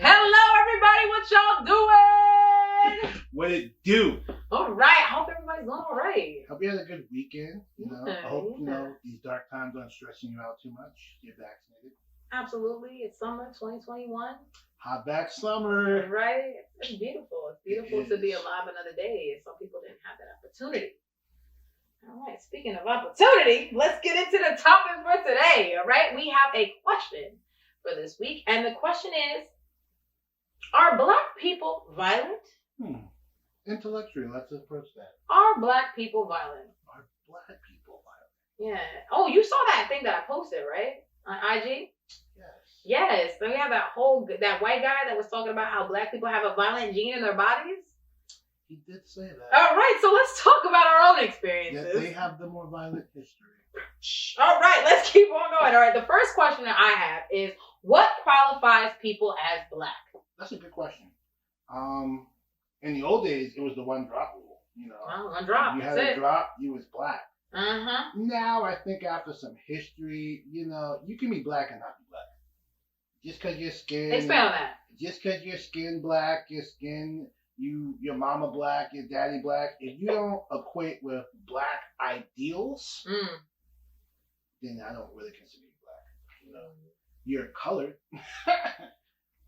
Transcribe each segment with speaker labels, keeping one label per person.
Speaker 1: Hello, everybody. What y'all doing?
Speaker 2: What it do?
Speaker 1: All right. I hope everybody's doing all right.
Speaker 2: Hope you had a good weekend.
Speaker 1: Okay,
Speaker 2: I hope these dark times aren't stressing you out too much. Get vaccinated.
Speaker 1: Absolutely. It's summer 2021.
Speaker 2: Hot back summer.
Speaker 1: Right? It's beautiful. It's beautiful to be alive another day. Some people didn't have that opportunity. All right. Speaking of opportunity, let's get into the topic for today. All right. We have a question for this week. And the question is, are Black people violent?
Speaker 2: Intellectually, let's approach that.
Speaker 1: Are Black people violent?
Speaker 2: Are Black people violent?
Speaker 1: Yeah. Oh, you saw that thing that I posted, right? On IG?
Speaker 2: Yes.
Speaker 1: Yes. So we have that white guy that was talking about how Black people have a violent gene in their bodies.
Speaker 2: He did say that.
Speaker 1: All right. So let's talk about our own experiences.
Speaker 2: That they have the more violent history.
Speaker 1: All right. Let's keep on going. All right. The first question that I have is, what qualifies people as Black?
Speaker 2: That's a good question. In the old days, it was the one drop rule.
Speaker 1: One drop.
Speaker 2: If you had a drop, you was Black.
Speaker 1: Uh-huh.
Speaker 2: Now, I think after some history, you can be Black and not be Black. Just because your skin.
Speaker 1: Expand on that.
Speaker 2: Just because your skin Black, your mama Black, your daddy Black. If you don't equate with Black ideals, then I don't really consider you Black. You're colored,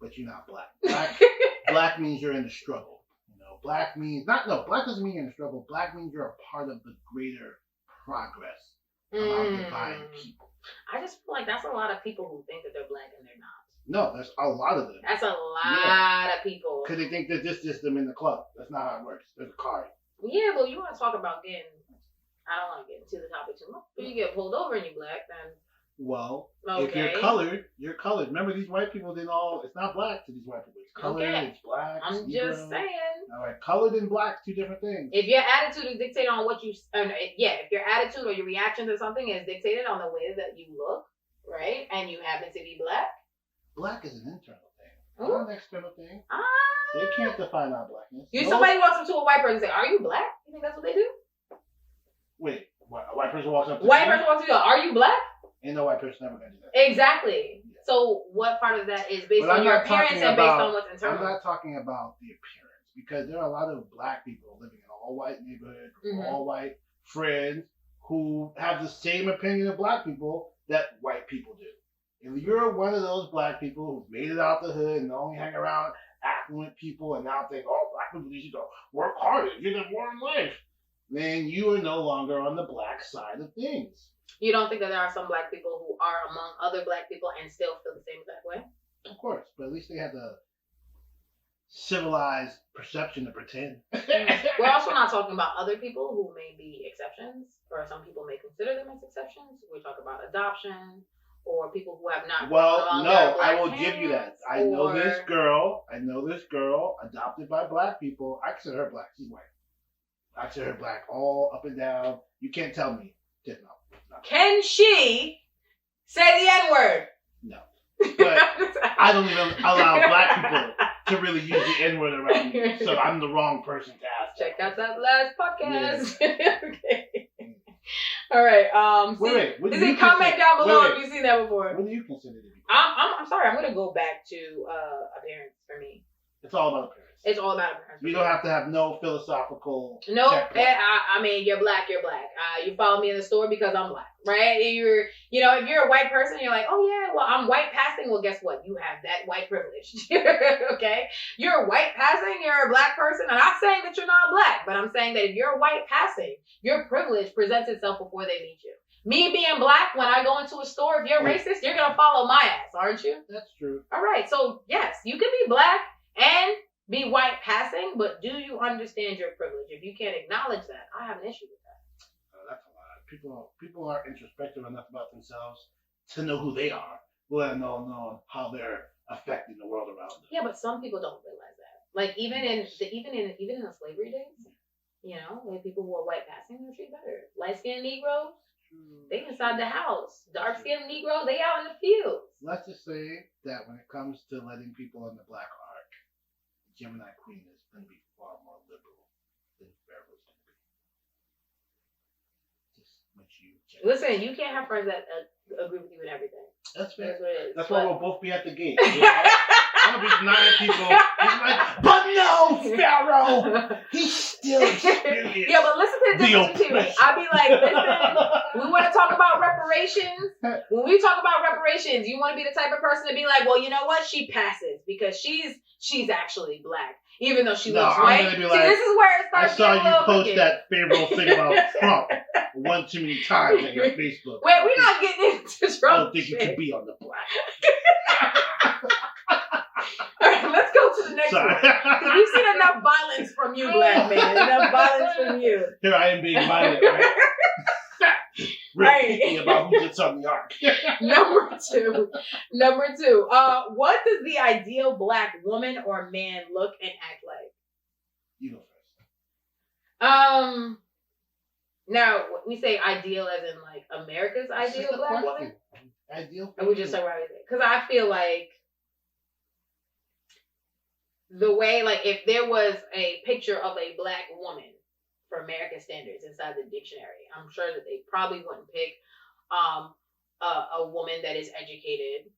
Speaker 2: but you're not Black. Black means you're in the struggle. Black means Black doesn't mean you're in the struggle. Black means you're a part of the greater progress of our divine people.
Speaker 1: I just feel like that's a lot of people who think that they're Black and they're not.
Speaker 2: No, there's a lot of them.
Speaker 1: That's a lot of people.
Speaker 2: Because they think that this is them in the club. That's not how it works. There's a card.
Speaker 1: Yeah, but you want to talk about I don't want to get into the topic too much. If you get pulled over and you're Black, then.
Speaker 2: Well,
Speaker 1: okay.
Speaker 2: If you're colored, you're colored. Remember, these white people it's not Black to these white people. It's colored, It's Black.
Speaker 1: I'm just saying.
Speaker 2: All right, colored and Black, two different things.
Speaker 1: If your attitude is dictated on what if your attitude or your reaction to something is dictated on the way that you look, right, and you happen to be Black.
Speaker 2: Black is an internal thing, not an external thing. They can't define our Blackness.
Speaker 1: Somebody walks up to a white person and say, "Are you Black?" You think that's what they do?
Speaker 2: Wait, a white person walks up to
Speaker 1: person walks up to you, "Are you Black?"
Speaker 2: Ain't no white person ever gonna do that.
Speaker 1: Exactly. Yeah. So what part of that is based on your appearance and based on what's internal?
Speaker 2: I'm not talking about the appearance, because there are a lot of Black people living in an all-white neighborhood, all-white friends who have the same opinion of Black people that white people do. If you're one of those Black people who've made it out the hood and only hang around affluent people and now think, Black people need to work harder, you get more in life, then you are no longer on the Black side of things.
Speaker 1: You don't think that there are some Black people who are among other Black people and still feel the same exact way?
Speaker 2: Of course, but at least they have the civilized perception to pretend.
Speaker 1: We're also not talking about other people who may be exceptions, or some people may consider them as exceptions. We talk about adoption, or people who have not.
Speaker 2: Well, no, I will give you that. I know this girl adopted by Black people. I consider her Black. She's white. I consider her Black all up and down. You can't tell me. No.
Speaker 1: Can she say the N-word?
Speaker 2: No. But I don't even allow Black people to really use the N-word around me. So I'm the wrong person to ask.
Speaker 1: Check out that last podcast. Yeah. Okay. All right. Comment down below if you've seen that before.
Speaker 2: What do you consider to be?
Speaker 1: I'm sorry. I'm going to go back to appearance for me.
Speaker 2: It's all about appearance.
Speaker 1: It's all about appearance.
Speaker 2: You don't have to have no philosophical.
Speaker 1: No, I mean, you're Black. You're Black. You follow me in the store because I'm Black, right? If you're a white person, you're like, oh yeah, well I'm white passing. Well, guess what? You have that white privilege. Okay, you're white passing. You're a Black person. I'm not saying that you're not Black, but I'm saying that if you're white passing, your privilege presents itself before they meet you. Me being Black, when I go into a store, if you're racist, you're gonna follow my ass, aren't you?
Speaker 2: That's true.
Speaker 1: All right, so yes, you can be Black and be white passing, but do you understand your privilege? If you can't acknowledge that, I have an issue with that.
Speaker 2: That's a lot. People are introspective enough about themselves to know who they are, let alone know how they're affecting the world around them.
Speaker 1: Yeah, but some people don't realize that. Like even in the slavery days, like people who are white passing, they're treated better. Light skinned Negroes, they inside the house. Dark skinned Negroes, they out in the fields.
Speaker 2: Let's just say that when it comes to letting people in the Black arc, Gemini Queen is going to be far more liberal than Pharaoh's going to be. Just which you
Speaker 1: listen. You can't have friends that agree with you in everything.
Speaker 2: That's fair.
Speaker 1: That's what it is.
Speaker 2: That's why we'll both be at the gate. You know? I'm gonna be denying people. It's like, but no, Pharaoh, he's still experienced.
Speaker 1: Yeah, but listen to the difference between me. I'll be like, listen, we want to talk about reparations. When we talk about reparations, you want to be the type of person to be like, well, you know what? She passes because she's actually black, even though she looks white. See, like, this is where it starts. I saw you post
Speaker 2: that favorable thing about Trump one too many times on your Facebook.
Speaker 1: Wait, we're not getting into Trump.
Speaker 2: I don't think you can be on the black.
Speaker 1: All right, let's go to the next one. Because we've seen enough violence from you, black man. Enough violence from you.
Speaker 2: Here I am being violent, right? Really thinking about who gets on the ark.
Speaker 1: Number two. What does the ideal black woman or man look and act like?
Speaker 2: You go first.
Speaker 1: Now we say ideal as in like America's ideal black woman.
Speaker 2: Ideal.
Speaker 1: And we just talk about it because I feel like the way, like, if there was a picture of a black woman for American standards inside the dictionary, I'm sure that they probably wouldn't pick a woman that is educated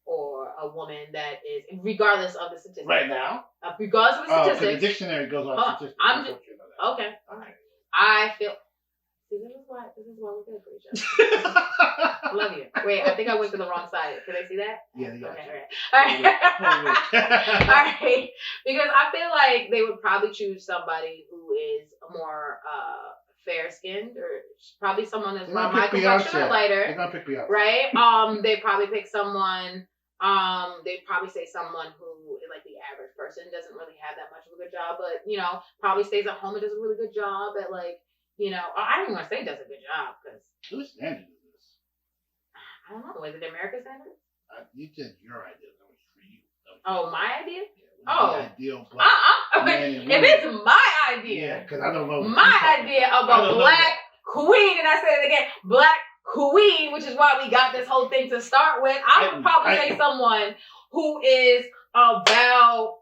Speaker 1: or a woman that is, regardless of the statistics.
Speaker 2: Right now?
Speaker 1: Regardless of the statistics.
Speaker 2: Oh, the dictionary goes on statistics.
Speaker 1: Okay. All right. I feel... See, this is why we're good for each other. I love you. Wait, I think I went to the wrong side. Can they see that?
Speaker 2: Yeah, they got
Speaker 1: okay,
Speaker 2: you.
Speaker 1: All right. All right. Because I feel like they would probably choose somebody who is more fair-skinned, or probably someone that's about my complexion or lighter.
Speaker 2: They're gonna pick Beyonce.
Speaker 1: Right? They probably pick someone. They'd probably say someone who, like the average person, doesn't really have that much of a good job, but probably stays at home and does a really good job at I don't even want to say does a good job because
Speaker 2: whose standard is this?
Speaker 1: I don't know. Is it American standard?
Speaker 2: You said your idea. That was for you.
Speaker 1: Oh, my idea?
Speaker 2: Yeah, ideal black man and
Speaker 1: if it's my idea,
Speaker 2: because I don't know.
Speaker 1: My idea of a black queen, and I said it again, black queen, which is why we got this whole thing to start with. I would probably say someone who is about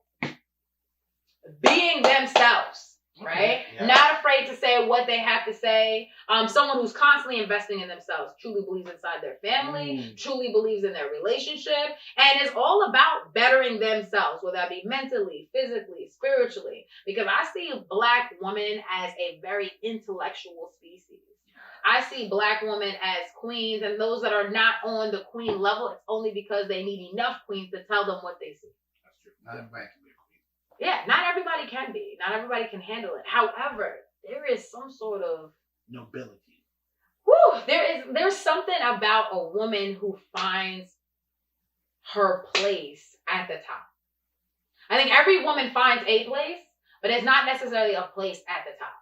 Speaker 1: being themselves. Right? Yeah. Not afraid to say what they have to say. Someone who's constantly investing in themselves, truly believes inside their family, truly believes in their relationship, and is all about bettering themselves, whether that be mentally, physically, spiritually. Because I see black women as a very intellectual species. I see black women as queens, and those that are not on the queen level, it's only because they need enough queens to tell them what they see.
Speaker 2: That's true. Not everybody can be a queen.
Speaker 1: Yeah, not everybody can be. Not everybody can handle it. However, there is some sort of
Speaker 2: nobility.
Speaker 1: Whew, there's something about a woman who finds her place at the top. I think every woman finds a place, but it's not necessarily a place at the top.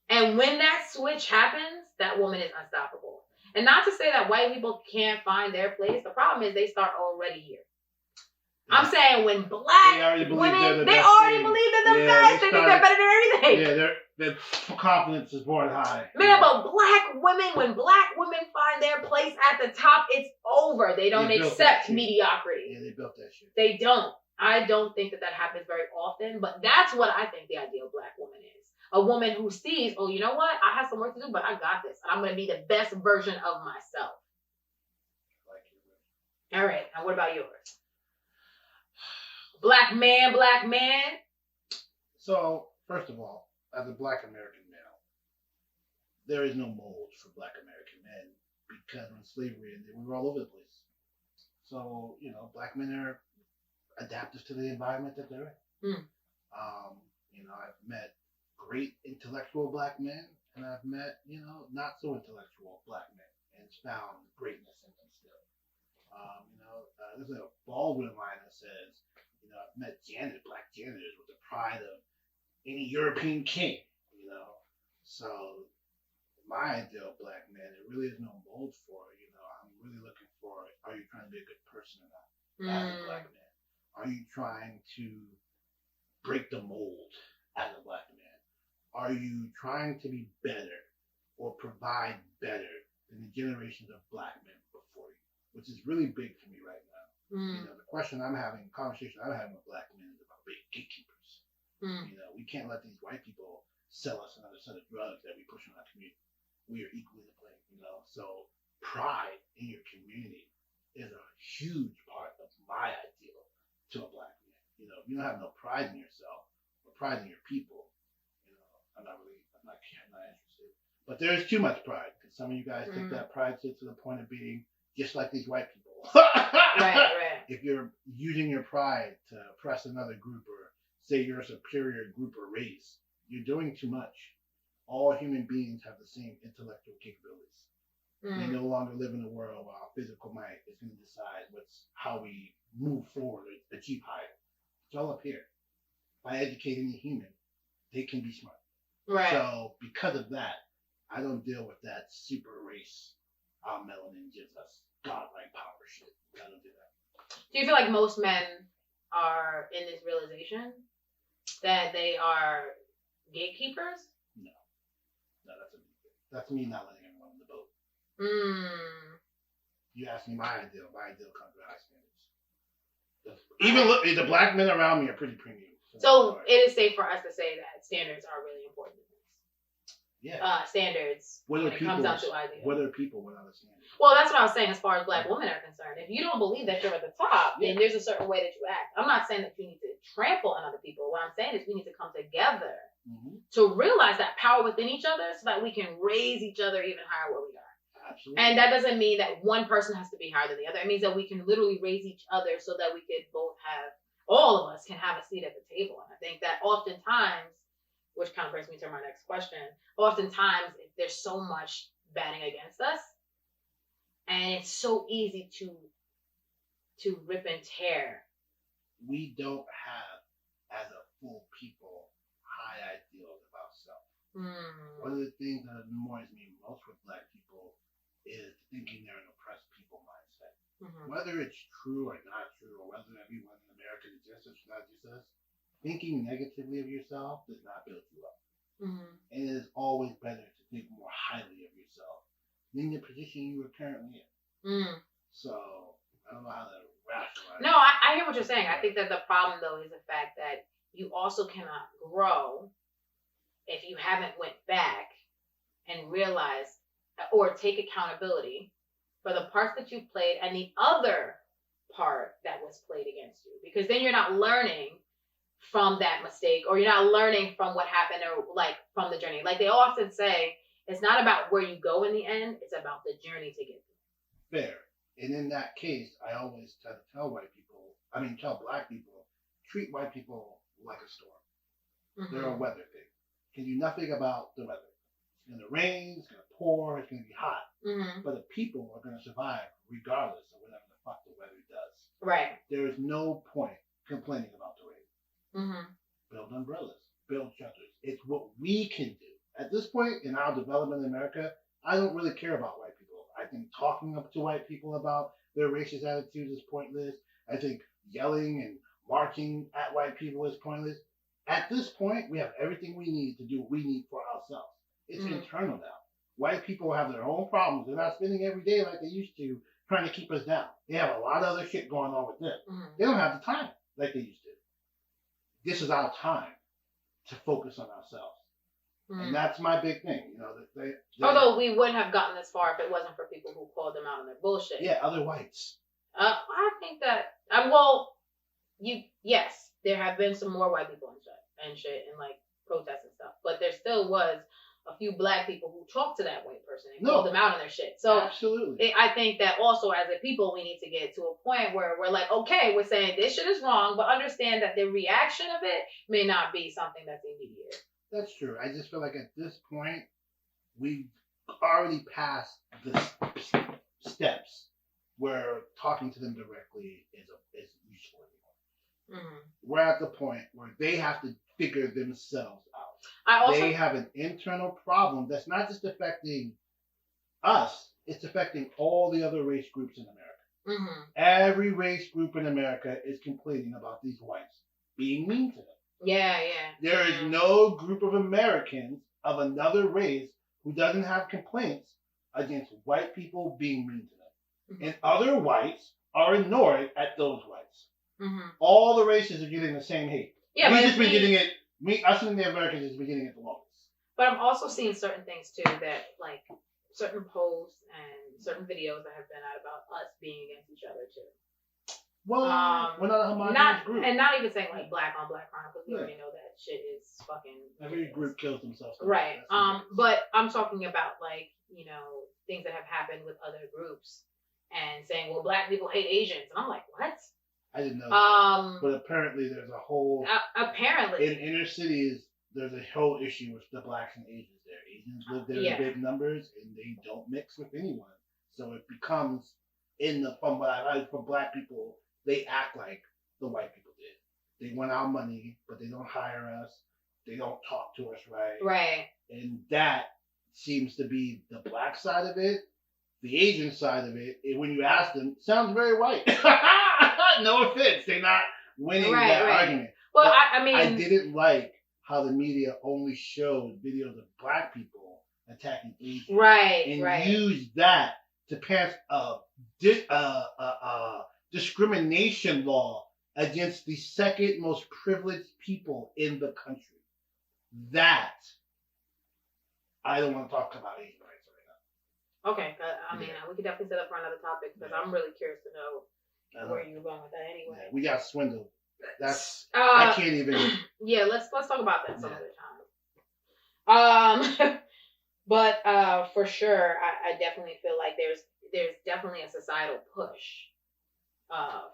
Speaker 1: And when that switch happens, that woman is unstoppable. And not to say that white people can't find their place. The problem is they start already here. I'm saying when black women, they already believe that they're best. They think they're better than everything.
Speaker 2: Yeah, their confidence is born high.
Speaker 1: Man, but when black women find their place at the top, it's over. They don't accept mediocrity.
Speaker 2: Yeah, they built that shit.
Speaker 1: They don't. I don't think that happens very often, but that's what I think the ideal black woman is. A woman who sees, oh, you know what? I have some work to do, but I got this. And I'm going to be the best version of myself. All right. Now, what about yours? Black man.
Speaker 2: So, first of all, as a black American male, there is no mold for black American men because when slavery ended, we were all over the place. So, black men are adaptive to the environment that they're in. I've met great intellectual black men, and I've met, not so intellectual black men, and found greatness in them still. There's a Baldwin line that says, I've met black janitors with the pride of any European king, So, my ideal black man, there really is no mold for, I'm really looking for, are you trying to be a good person or not? As a black man. Are you trying to break the mold as a black man? Are you trying to be better or provide better than the generations of black men before you? Which is really big for me right now. The conversation I'm having with black men is about being gatekeepers. We can't let these white people sell us another set of drugs that we push in our community. we are equally to blame, you know. So pride in your community is a huge part of my ideal to a black man. You know, if you don't have no pride in yourself or pride in your people, you know, I'm not interested. But there is too much pride because some of you guys take that pride to the point of being just like these white people.
Speaker 1: Right.
Speaker 2: If you're using your pride to oppress another group or say you're a superior group or race, you're doing too much. All human beings have the same intellectual capabilities. We no longer live in a world where our physical might is going to decide how we move forward or achieve higher. It's all up here. By educating the human, they can be smart.
Speaker 1: Right.
Speaker 2: So because of that, I don't deal with that super race. Our melanin gives us godlike power shit. I don't do that.
Speaker 1: Do you feel like most men are in this realization that they are gatekeepers?
Speaker 2: No, that's me not letting anyone on the boat. You ask me my ideal comes with high standards. Even look, the black men around me are pretty premium.
Speaker 1: So it is safe for us to say that standards are really important.
Speaker 2: Yeah.
Speaker 1: Standards when it comes down to ideals.
Speaker 2: What are people without a standard?
Speaker 1: Well, that's what I was saying as far as black women are concerned. If you don't believe that you're at the top, then there's a certain way that you act. I'm not saying that you need to trample on other people. What I'm saying is we need to come together to realize that power within each other so that we can raise each other even higher where we are.
Speaker 2: Absolutely.
Speaker 1: And that doesn't mean that one person has to be higher than the other. It means that we can literally raise each other so that we could all of us can have a seat at the table. And I think that oftentimes, which kind of brings me to my next question, oftentimes there's so much batting against us, and it's so easy to rip and tear.
Speaker 2: We don't have, as a full people, high ideals of ourselves. One of the things that annoys me most with black people is thinking they're an oppressed people mindset. Whether it's true or not true, or whether everyone in America is just as not just us, thinking negatively of yourself does not build you up. And it is always better to think more highly of yourself than the position you are currently in. So, I don't know how to rationalize.
Speaker 1: No, I hear what you're saying. I think that the problem, though, is the fact that you also cannot grow if you haven't went back and realized or take accountability for the parts that you played and the other part that was played against you. Because then you're not learning from that mistake, or you're not learning from what happened, or like from the journey. Like they often say, it's not about where you go in the end, it's about the journey to get there.
Speaker 2: Fair. And in that case, I always try to tell black people, treat white people like a storm. They're a weather thing. Can do nothing about the weather. It's going to rain, it's going to pour, it's going to be hot. But the people are going to survive regardless of whatever the fuck the weather does.
Speaker 1: Right.
Speaker 2: There is no point complaining about the rain. Build umbrellas, build shelters. It's what we can do. At this point in our development in America, I don't really care about white people. I think talking up to white people about their racist attitudes is pointless. I think yelling and marching at white people is pointless. At this point, we have everything we need to do what we need for ourselves. It's internal now. White people have their own problems. They're not spending every day like they used to trying to keep us down. They have a lot of other shit going on with them. They don't have the time like they used to. This is our time to focus on ourselves. And that's my big thing. You know,
Speaker 1: although we wouldn't have gotten this far if it wasn't for people who called them out on their bullshit.
Speaker 2: Yeah, other whites.
Speaker 1: I think that, yes, there have been some more white people and shit and like protests and stuff, but there still was a few black people who talked to that white person and called them out on their shit. So
Speaker 2: absolutely.
Speaker 1: I think that also as a people, we need to get to a point where we're like, okay, we're saying this shit is wrong, but understand that the reaction of it may not be something that's immediate.
Speaker 2: That's true. I just feel like at this point, we've already passed the steps where talking to them directly is useful anymore. We're at the point where they have to figure themselves out. They have an internal problem that's not just affecting us, it's affecting all the other race groups in America. Every race group in America is complaining about these whites being mean to them.
Speaker 1: Yeah.
Speaker 2: There is no group of Americans of another race who doesn't have complaints against white people being mean to them. And other whites are annoyed at those whites. All the races are getting the same hate. Yeah, we've just been getting it. Us and the Americans has been getting it the longest.
Speaker 1: But I'm also seeing certain things too that like certain posts and certain videos that have been out about us being against each other too.
Speaker 2: Well, we're not a homogenous group.
Speaker 1: And not even saying like black on black crime, because we already know that shit is fucking.
Speaker 2: Every group kills themselves.
Speaker 1: Right. But I'm talking about like, you know, things that have happened with other groups and saying, well, black people hate Asians. And I'm like, what?
Speaker 2: I didn't know that. But apparently there's a whole...
Speaker 1: apparently.
Speaker 2: In inner cities, there's a whole issue with the blacks and Asians there. Asians live there in big numbers, and they don't mix with anyone. So it becomes, from what I heard from black people, they act like the white people did. They want our money, but they don't hire us. They don't talk to us right.
Speaker 1: Right.
Speaker 2: And that seems to be the black side of it. The Asian side of it, when you ask them, sounds very white. No offense. They're not winning that argument.
Speaker 1: Well, I mean...
Speaker 2: I didn't like how the media only showed videos of black people attacking Asians.
Speaker 1: Right,
Speaker 2: and used that to pass a discrimination law against the second most privileged people in the country. That, I don't want to talk about Asian rights right now.
Speaker 1: Okay, I mean, we could definitely set up for another topic, because I'm really curious to know where you're going with that anyway.
Speaker 2: Yeah, we got swindled. That's I can't even.
Speaker 1: Yeah, let's talk about that some other time. But for sure, I definitely feel like there's definitely a societal push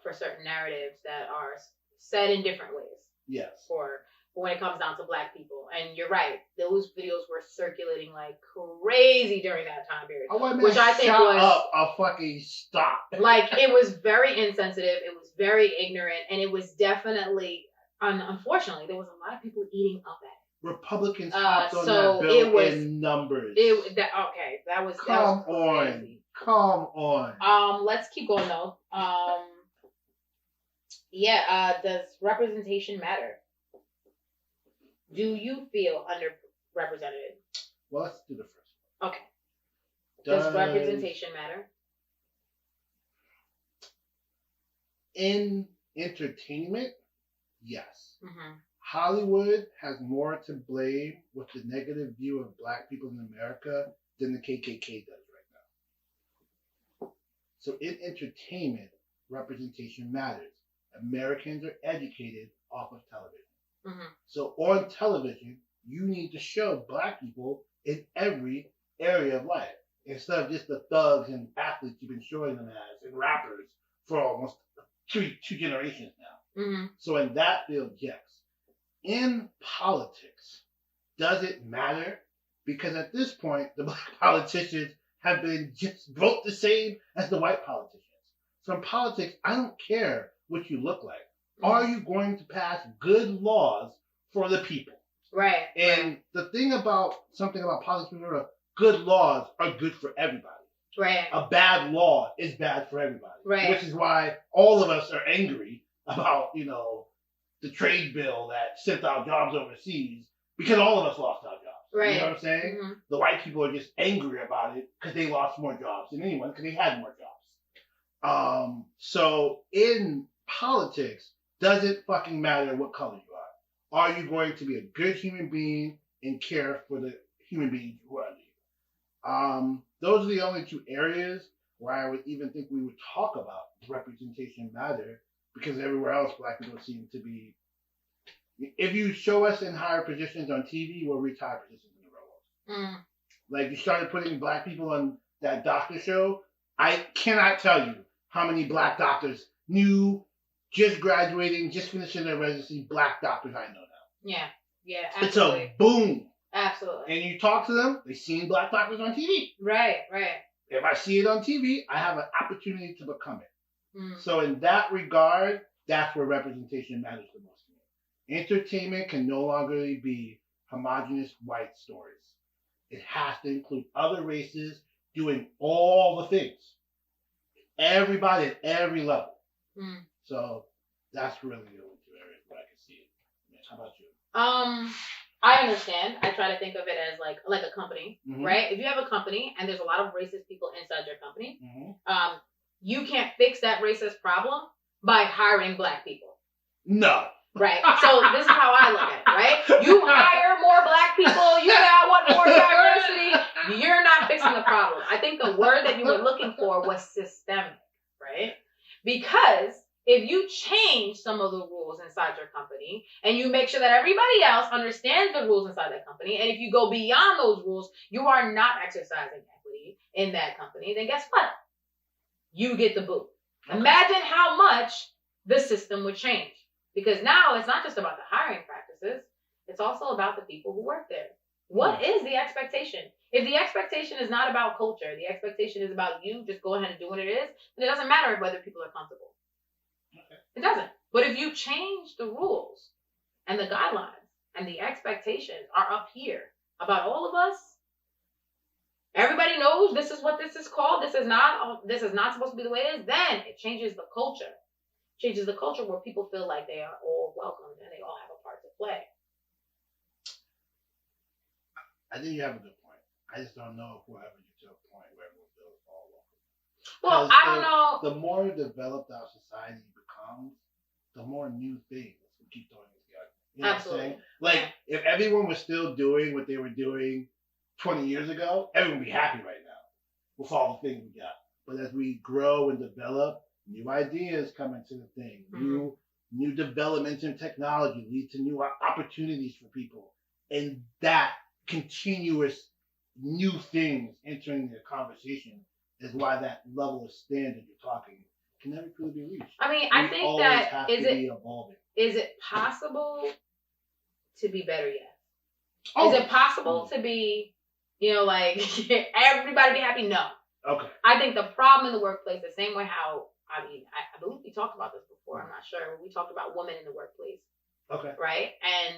Speaker 1: for certain narratives that are said in different ways.
Speaker 2: Yes.
Speaker 1: For when it comes down to black people, and you're right, those videos were circulating like crazy during that time period,
Speaker 2: which I think was a fucking stop.
Speaker 1: Like, it was very insensitive, it was very ignorant, and it was definitely, unfortunately, there was a lot of people eating up at it.
Speaker 2: Republicans hopped on that bill in numbers.
Speaker 1: That was crazy.
Speaker 2: Come on.
Speaker 1: Let's keep going though. Does representation matter? Do you feel underrepresented?
Speaker 2: Well, let's do the first
Speaker 1: one. Okay. Does representation matter?
Speaker 2: In entertainment, yes.
Speaker 1: Mm-hmm.
Speaker 2: Hollywood has more to blame with the negative view of black people in America than the KKK does right now. So in entertainment, representation matters. Americans are educated off of television.
Speaker 1: Mm-hmm.
Speaker 2: So on television, you need to show black people in every area of life instead of just the thugs and athletes you've been showing them as and rappers for almost two generations now.
Speaker 1: Mm-hmm.
Speaker 2: So in that field, yes. In politics, does it matter? Because at this point, the black politicians have been just vote the same as the white politicians. So in politics, I don't care what you look like. Are you going to pass good laws for the people?
Speaker 1: Right.
Speaker 2: And the thing about politics, remember, good laws are good for everybody.
Speaker 1: Right.
Speaker 2: A bad law is bad for everybody.
Speaker 1: Right.
Speaker 2: Which is why all of us are angry about, the trade bill that sent out jobs overseas, because all of us lost our jobs.
Speaker 1: Right.
Speaker 2: You know what I'm saying?
Speaker 1: Mm-hmm.
Speaker 2: The white people are just angry about it because they lost more jobs than anyone because they had more jobs. So in politics, does it fucking matter what color you are? Are you going to be a good human being and care for the human beings who are under you? Those are the only two areas where I would even think we would talk about representation matter, because everywhere else black people seem to be. If you show us in higher positions on TV, we'll reach higher positions in the real world. Like, you started putting black people on that doctor show, I cannot tell you how many black doctors, new, just graduating, just finishing their residency, black doctors I know now.
Speaker 1: Yeah, absolutely.
Speaker 2: It's a boom.
Speaker 1: Absolutely.
Speaker 2: And you talk to them, they've seen black doctors on TV.
Speaker 1: Right.
Speaker 2: If I see it on TV, I have an opportunity to become it. So in that regard, that's where representation matters the most to me. Entertainment can no longer be homogenous white stories. It has to include other races doing all the things. Everybody at every level. So that's really the only two areas where I can see it. How about you?
Speaker 1: I understand. I try to think of it as like a company, right? If you have a company and there's a lot of racist people inside your company, you can't fix that racist problem by hiring black people.
Speaker 2: No.
Speaker 1: Right? So this is how I look at it, right? You hire more black people, you got what more diversity, you're not fixing the problem. I think the word that you were looking for was systemic, right? Because if you change some of the rules inside your company and you make sure that everybody else understands the rules inside that company, and if you go beyond those rules, you are not exercising equity in that company, then guess what? You get the boot. Okay. Imagine how much the system would change. Because now it's not just about the hiring practices, it's also about the people who work there. What is the expectation? If the expectation is not about culture, the expectation is about you just go ahead and do what it is, then it doesn't matter whether people are comfortable. Okay. It doesn't. But if you change the rules and the guidelines and the expectations are up here about all of us, everybody knows this is what this is called, this is not supposed to be the way it is, then it changes the culture. Changes the culture where people feel like they are all welcomed and they all have a part to play.
Speaker 2: I think you have a good point. I just don't know if we'll ever get to a point where everyone feels all welcome.
Speaker 1: Well, I don't know.
Speaker 2: The more developed our society becomes, the more new things we keep throwing together. You know Absolutely. What I'm saying? Like, if everyone was still doing what they were doing 20 years ago, everyone would be happy right now with all the things we got. But as we grow and develop, new ideas come into the thing. Mm-hmm. New developments in technology lead to new opportunities for people. And that continuous new things entering the conversation is why that level of standard you're talking can never truly be reached.
Speaker 1: I mean, I think that is it possible to be better yet? Oh. Is it possible to be, like everybody be happy? No. Okay. I think the problem in the workplace, the same way how, I believe we talked about this before. I'm not sure. We talked about women in the workplace. Okay. Right? And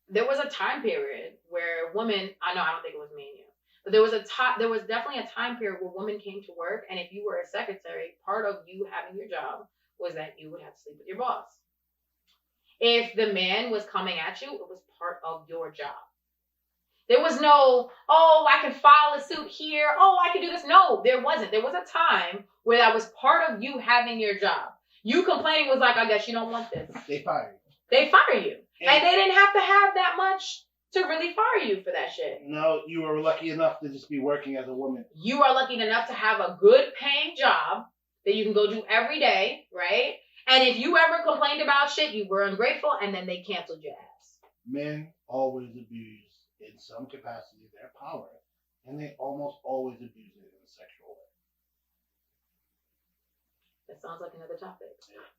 Speaker 1: there was a time period where women, I don't think it was me and you, but there was definitely a time period where women came to work, and if you were a secretary, part of you having your job was that you would have to sleep with your boss. If the man was coming at you, it was part of your job. There was no, I can file a suit here. I can do this. No, there wasn't. There was a time where that was part of you having your job. You complaining was like, I guess you don't want this.
Speaker 2: They fire you.
Speaker 1: They fire you. And they didn't have to have that much to really fire you for that shit.
Speaker 2: No, you were lucky enough to just be working as a woman.
Speaker 1: You are lucky enough to have a good paying job that you can go do every day, right? And if you ever complained about shit, you were ungrateful, and then they canceled your ass.
Speaker 2: Men always abuse, in some capacity, their power, and they almost always abuse it in a sexual way.
Speaker 1: That sounds like another topic.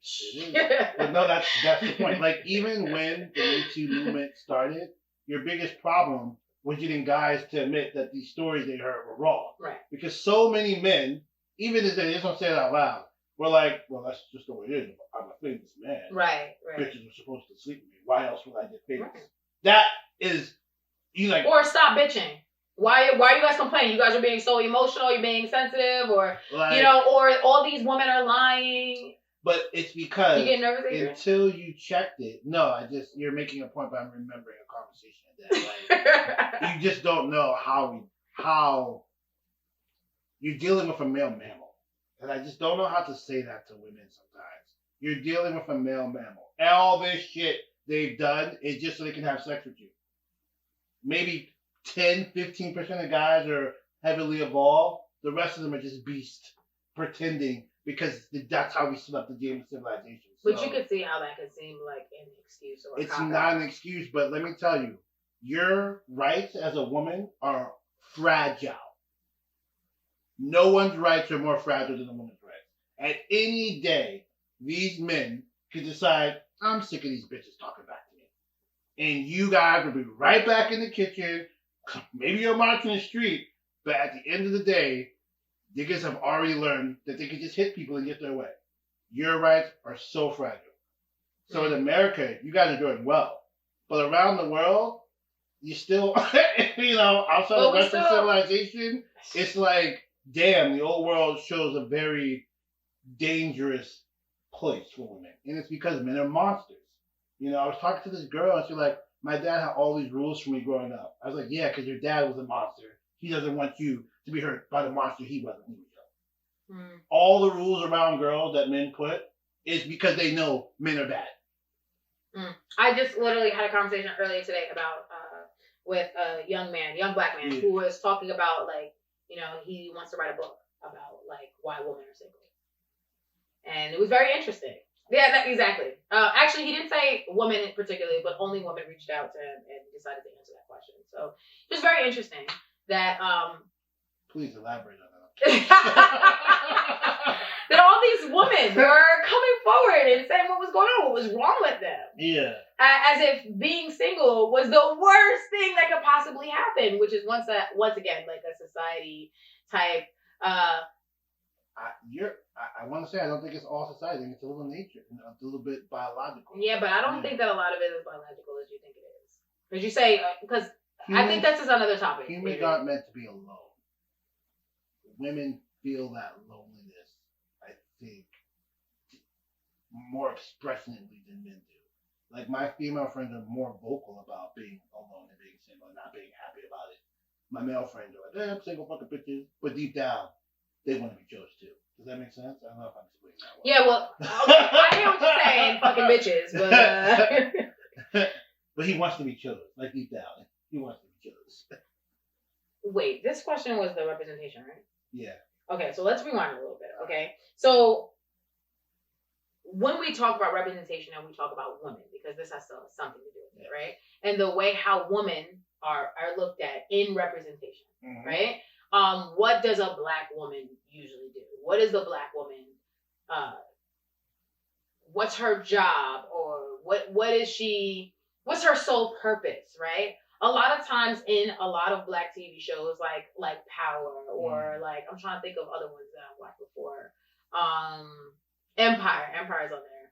Speaker 2: It is. But no, that's the point. Like, even when the Me Too movement started, your biggest problem was getting guys to admit that these stories they heard were wrong. Right. Because so many men, even if they just don't say it out loud, were like, well, that's just the way it is. I'm a famous man. Right. Bitches are supposed to sleep with me. Why else would I get famous? Right. That is,
Speaker 1: or stop bitching. Why are you guys complaining? You guys are being so emotional, you're being sensitive, or, or all these women are lying.
Speaker 2: But it's because
Speaker 1: you get nervous
Speaker 2: until you checked it. No, you're making a point, but I'm remembering a conversation that you just don't know how you're dealing with a male mammal. And I just don't know how to say that to women sometimes. You're dealing with a male mammal. All this shit they've done is just so they can have sex with you. Maybe 10, 15% of guys are heavily evolved. The rest of them are just beasts pretending because that's how we set up the game of civilization.
Speaker 1: But you could see how that could seem like an excuse. Or
Speaker 2: it's not an excuse, but let me tell you, your rights as a woman are fragile. No one's rights are more fragile than a woman's rights. At any day, these men could decide, I'm sick of these bitches talking back to me. And you guys will be right back in the kitchen. Maybe you're marching the street, but at the end of the day, niggas have already learned that they can just hit people and get their way. Your rights are so fragile. So in America, you guys are doing well. But around the world, you still, outside of Western civilization, it's like, damn, the old world shows a very dangerous place for women. And it's because men are monsters. I was talking to this girl, and she's like, my dad had all these rules for me growing up. I was like, yeah, because your dad was a monster. He doesn't want you to be hurt by the monster he was when he was young. All the rules around girls that men put is because they know men are bad.
Speaker 1: I just literally had a conversation earlier today about with a young black man, who was talking about, like, you know, he wants to write a book about, like, why women are single. And it was very interesting. Yeah, exactly. Actually, he didn't say women particularly, but only women reached out to him and decided to answer that question. So it was very interesting that...
Speaker 2: Please elaborate on that.
Speaker 1: That all these women were coming forward and saying what was going on, what was wrong with them.
Speaker 2: Yeah.
Speaker 1: As if being single was the worst thing that could possibly happen, which is once again like a society type. I
Speaker 2: want to say I don't think it's all society. I think it's a little nature, a little bit biological.
Speaker 1: Yeah, but I don't think that a lot of it is biological as you think it is. Because you say because I think that's just another topic.
Speaker 2: Humans aren't meant to be alone. Women feel that loneliness, I think, more expressively than men do. Like, my female friends are more vocal about being alone and being single and not being happy about it. My male friends are like, I'm single fucking bitches. But deep down, they want to be chose too. Does that make sense? I don't know if I'm explaining that well.
Speaker 1: Yeah, well, I hear what you're saying, fucking bitches, but...
Speaker 2: But he wants to be chose, like deep down. He wants to be chose.
Speaker 1: Wait, this question was the representation, right?
Speaker 2: Yeah.
Speaker 1: Okay, so let's rewind a little bit, okay? So, when we talk about representation and we talk about women, because this has something to do with it, right? And the way how women are looked at in representation, right? What does a black woman usually do? What is the black woman, what's her job, or what's her sole purpose, right? A lot of times in a lot of black TV shows, like Power, or like, I'm trying to think of other ones that I've watched before. Empire's on there.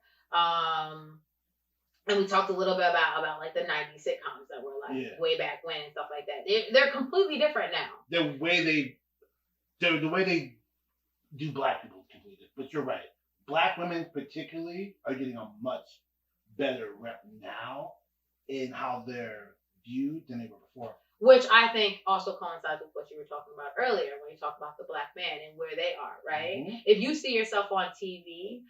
Speaker 1: And we talked a little bit about like the 90s sitcoms that were like way back when and stuff like that. They're completely different now.
Speaker 2: The way they do black people is completely different. But you're right. Black women particularly are getting a much better rep now in how they're viewed than they were before.
Speaker 1: Which I think also coincides with what you were talking about earlier when you talk about the black man and where they are, right? Mm-hmm. If you see yourself on TV,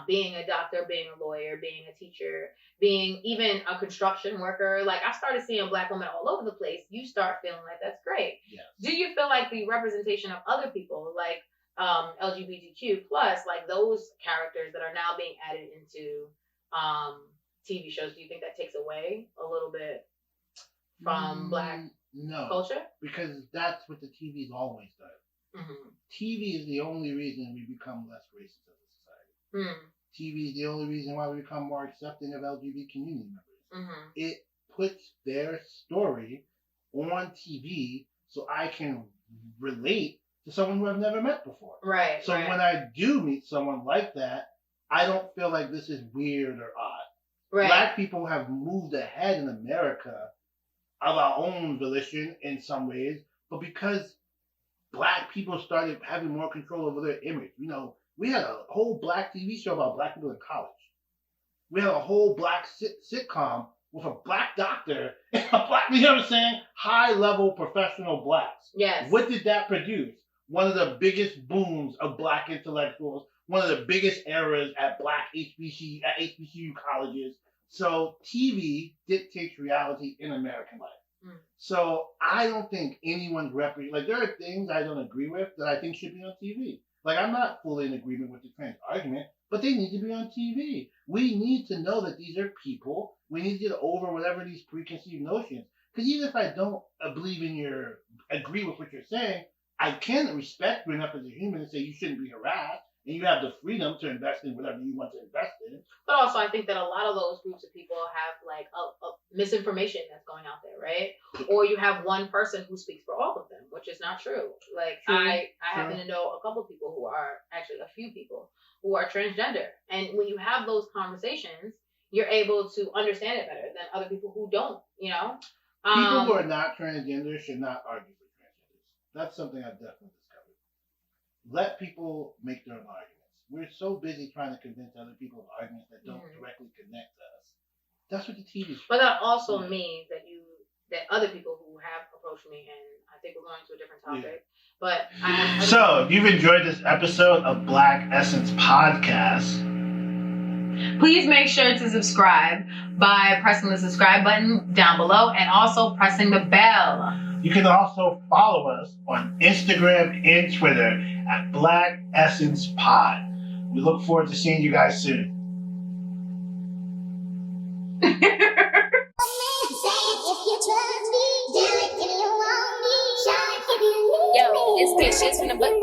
Speaker 1: being a doctor, being a lawyer, being a teacher, being even a construction worker, like I started seeing black women all over the place, you start feeling like that's great.
Speaker 2: Yes.
Speaker 1: Do you feel like the representation of other people, like LGBTQ plus, like those characters that are now being added into TV shows, do you think that takes away a little bit from black culture?
Speaker 2: Because that's what the TV's always done. Mm-hmm. TV is the only reason we become less racist as a society. TV is the only reason why we become more accepting of LGBT community members. It puts their story on TV so I can relate to someone who I've never met before.
Speaker 1: Right.
Speaker 2: So when I do meet someone like that, I don't feel like this is weird or odd. Right. Black people have moved ahead in America of our own volition in some ways, but because black people started having more control over their image. You know, we had a whole black TV show about black people in college. We had a whole black sitcom with a black doctor and a black, you know what I'm saying? High-level professional blacks.
Speaker 1: Yes.
Speaker 2: What did that produce? One of the biggest booms of black intellectuals, one of the biggest eras at black HBCU colleges. So TV dictates reality in American life. So I don't think anyone's like, there are things I don't agree with that I think should be on TV. Like, I'm not fully in agreement with the trans argument, but they need to be on TV. We need to know that these are people. We need to get over whatever these preconceived notions. Because even if I don't agree with what you're saying, I can respect you enough as a human to say you shouldn't be harassed. And you have the freedom to invest in whatever you want to invest in.
Speaker 1: But also, I think that a lot of those groups of people have like a misinformation that's going out there, right? Or you have one person who speaks for all of them, which is not true. Like I happen to know a couple of people who are actually a few people who are transgender, and when you have those conversations, you're able to understand it better than other people who don't. You know,
Speaker 2: people who are not transgender should not argue for transgenders. That's something I've definitely discovered. Let people make their own arguments. We're so busy trying to convince other people of arguments that don't directly connect to us. That's what the TV's for.
Speaker 1: But that also means that other people who have approached me, and I think we're going to a different topic. Yeah. But so,
Speaker 2: if you've enjoyed this episode of Black Essence Podcast,
Speaker 1: Please make sure to subscribe by pressing the subscribe button down below and also pressing the bell.
Speaker 2: You can also follow us on Instagram and Twitter at Black Essence Pod. We look forward to seeing you guys soon.
Speaker 3: Yo, it's Patience from the book.